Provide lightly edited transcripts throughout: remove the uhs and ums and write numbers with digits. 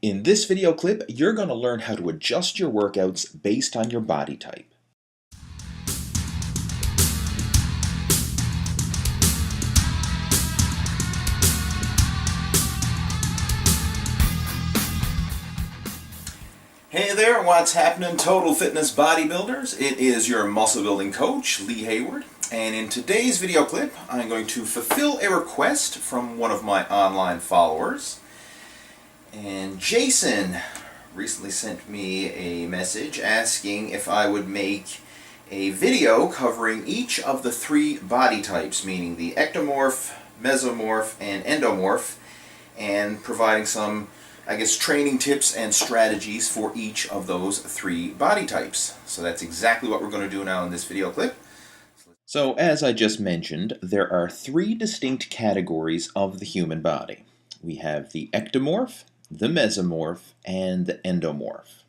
In this video clip, you're going to learn how to adjust your workouts based on your body type. Hey there, what's happening, Total Fitness Bodybuilders? It is your muscle building coach, Lee Hayward, and in today's video clip, I'm going to fulfill a request from one of my online followers. And Jason recently sent me a message asking if I would make a video covering each of the three body types, meaning the Ectomorph, Mesomorph, and Endomorph, and providing some, training tips and strategies for each of those three body types. So that's exactly what we're going to do now in this video clip. So as I just mentioned, there are three distinct categories of the human body. We have the Ectomorph, the Mesomorph, and the Endomorph.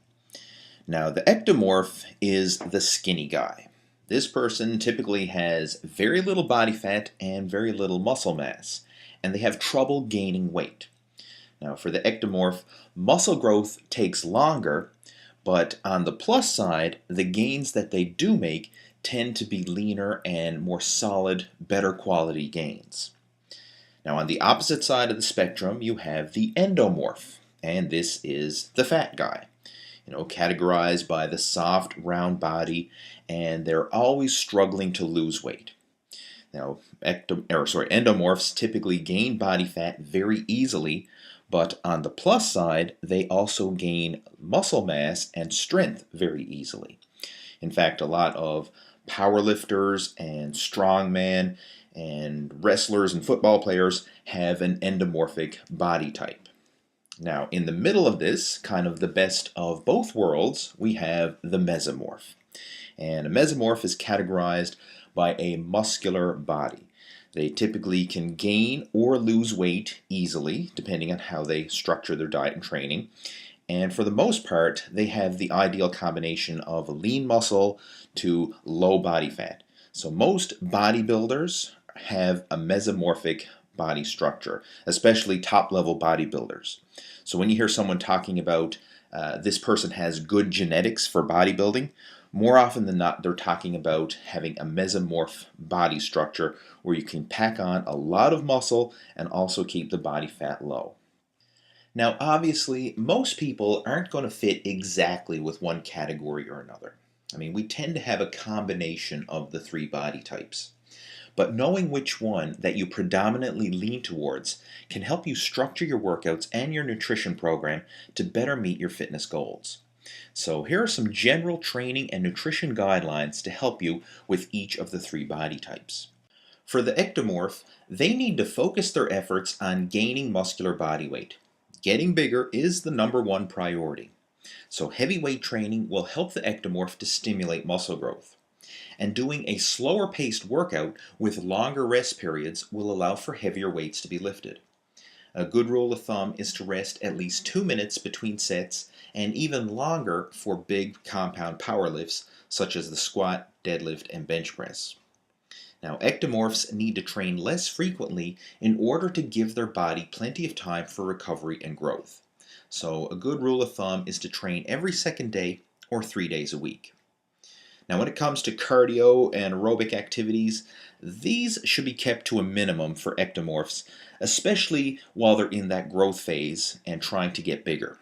Now, the Ectomorph is the skinny guy. This person typically has very little body fat and very little muscle mass, and they have trouble gaining weight. Now, for the Ectomorph, muscle growth takes longer, but on the plus side, the gains that they do make tend to be leaner and more solid, better quality gains. Now, on the opposite side of the spectrum, you have the Endomorph, and this is the fat guy. Categorized by the soft, round body, and they're always struggling to lose weight. Now, Endomorphs typically gain body fat very easily, but on the plus side, they also gain muscle mass and strength very easily. In fact, a lot of powerlifters and strongmen and wrestlers and football players have an endomorphic body type. Now, in the middle of this, kind of the best of both worlds, we have the Mesomorph. And a Mesomorph is categorized by a muscular body. They typically can gain or lose weight easily, depending on how they structure their diet and training. And for the most part, they have the ideal combination of lean muscle to low body fat. So most bodybuilders have a mesomorphic body structure, especially top-level bodybuilders. So when you hear someone talking about this person has good genetics for bodybuilding, more often than not, they're talking about having a mesomorph body structure where you can pack on a lot of muscle and also keep the body fat low. Now, obviously, most people aren't going to fit exactly with one category or another. We tend to have a combination of the three body types. But knowing which one that you predominantly lean towards can help you structure your workouts and your nutrition program to better meet your fitness goals. So here are some general training and nutrition guidelines to help you with each of the three body types. For the Ectomorph, they need to focus their efforts on gaining muscular body weight. Getting bigger is the #1 priority. So heavy weight training will help the Ectomorph to stimulate muscle growth. And doing a slower paced workout with longer rest periods will allow for heavier weights to be lifted. A good rule of thumb is to rest at least 2 minutes between sets and even longer for big compound power lifts such as the squat, deadlift, and bench press. Now, ectomorphs need to train less frequently in order to give their body plenty of time for recovery and growth. So a good rule of thumb is to train every second day or 3 days a week. Now, when it comes to cardio and aerobic activities, these should be kept to a minimum for ectomorphs, especially while they're in that growth phase and trying to get bigger.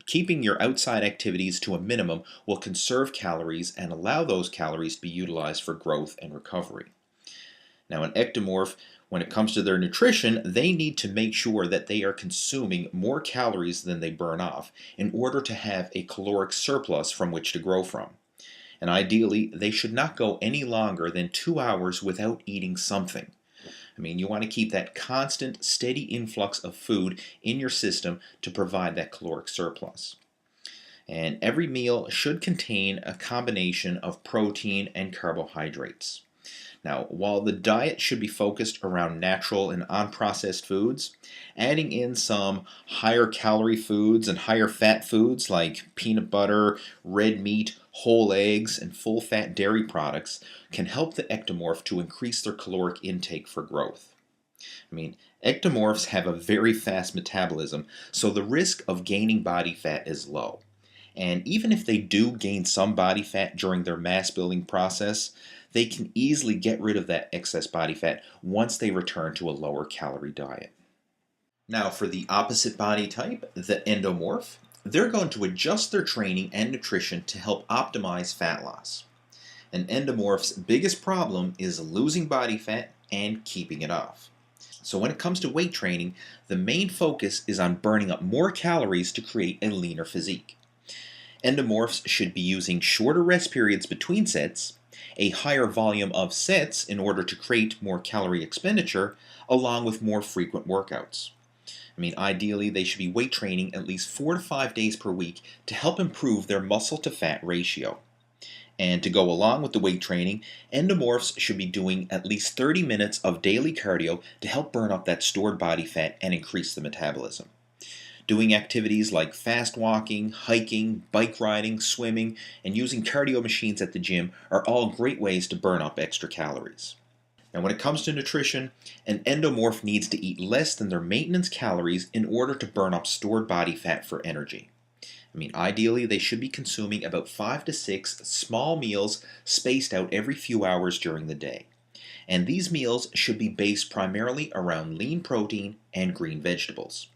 Keeping your outside activities to a minimum will conserve calories and allow those calories to be utilized for growth and recovery. Now, an ectomorph, when it comes to their nutrition, they need to make sure that they are consuming more calories than they burn off in order to have a caloric surplus from which to grow from. And ideally, they should not go any longer than 2 hours without eating something. You want to keep that constant, steady influx of food in your system to provide that caloric surplus. And every meal should contain a combination of protein and carbohydrates. Now, while the diet should be focused around natural and unprocessed foods, adding in some higher calorie foods and higher fat foods like peanut butter, red meat, whole eggs, and full fat dairy products can help the ectomorph to increase their caloric intake for growth. Ectomorphs have a very fast metabolism, so the risk of gaining body fat is low. And even if they do gain some body fat during their mass building process, they can easily get rid of that excess body fat once they return to a lower calorie diet. Now, for the opposite body type, the endomorph, they're going to adjust their training and nutrition to help optimize fat loss. An endomorph's biggest problem is losing body fat and keeping it off. So when it comes to weight training, the main focus is on burning up more calories to create a leaner physique. Endomorphs should be using shorter rest periods between sets, a higher volume of sets in order to create more calorie expenditure, along with more frequent workouts. Ideally, they should be weight training at least 4 to 5 days per week to help improve their muscle to fat ratio. And to go along with the weight training, endomorphs should be doing at least 30 minutes of daily cardio to help burn up that stored body fat and increase the metabolism. Doing activities like fast walking, hiking, bike riding, swimming, and using cardio machines at the gym are all great ways to burn up extra calories. Now, when it comes to nutrition, an endomorph needs to eat less than their maintenance calories in order to burn up stored body fat for energy. Ideally, they should be consuming about 5 to 6 small meals spaced out every few hours during the day. And these meals should be based primarily around lean protein and green vegetables.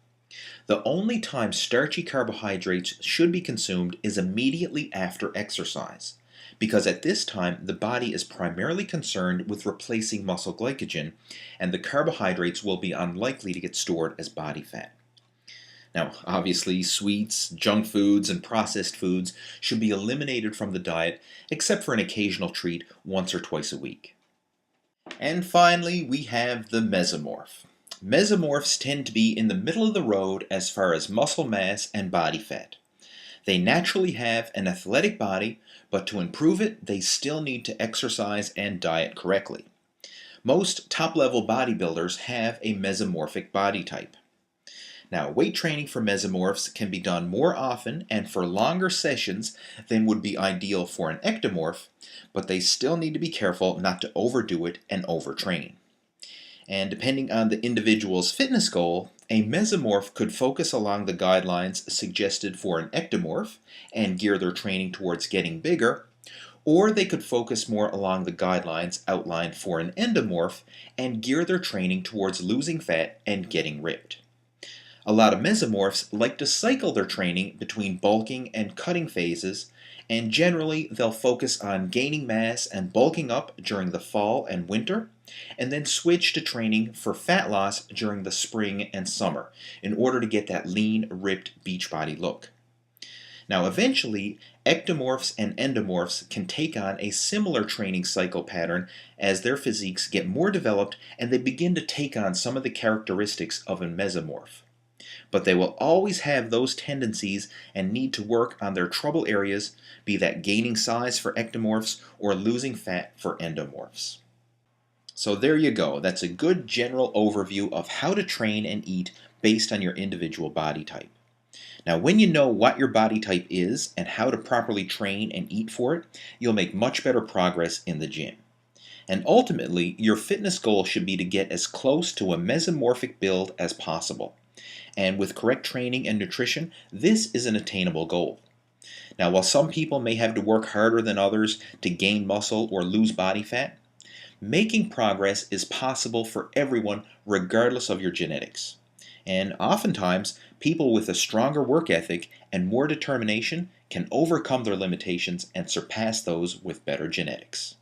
The only time starchy carbohydrates should be consumed is immediately after exercise, because at this time the body is primarily concerned with replacing muscle glycogen, and the carbohydrates will be unlikely to get stored as body fat. Now, obviously, sweets, junk foods, and processed foods should be eliminated from the diet, except for an occasional treat once or twice a week. And finally, we have the mesomorph. Mesomorphs tend to be in the middle of the road as far as muscle mass and body fat. They naturally have an athletic body, but to improve it, they still need to exercise and diet correctly. Most top-level bodybuilders have a mesomorphic body type. Now, weight training for mesomorphs can be done more often and for longer sessions than would be ideal for an ectomorph, but they still need to be careful not to overdo it and overtrain. And depending on the individual's fitness goal, a mesomorph could focus along the guidelines suggested for an ectomorph and gear their training towards getting bigger, or they could focus more along the guidelines outlined for an endomorph and gear their training towards losing fat and getting ripped. A lot of mesomorphs like to cycle their training between bulking and cutting phases, and generally they'll focus on gaining mass and bulking up during the fall and winter, and then switch to training for fat loss during the spring and summer in order to get that lean, ripped beachbody look. Now, eventually, ectomorphs and endomorphs can take on a similar training cycle pattern as their physiques get more developed and they begin to take on some of the characteristics of a mesomorph. But they will always have those tendencies and need to work on their trouble areas, be that gaining size for ectomorphs or losing fat for endomorphs. So there you go. That's a good general overview of how to train and eat based on your individual body type. Now, when you know what your body type is and how to properly train and eat for it, you'll make much better progress in the gym. And ultimately, your fitness goal should be to get as close to a mesomorphic build as possible. And with correct training and nutrition, this is an attainable goal. Now, while some people may have to work harder than others to gain muscle or lose body fat, making progress is possible for everyone regardless of your genetics. And oftentimes, people with a stronger work ethic and more determination can overcome their limitations and surpass those with better genetics.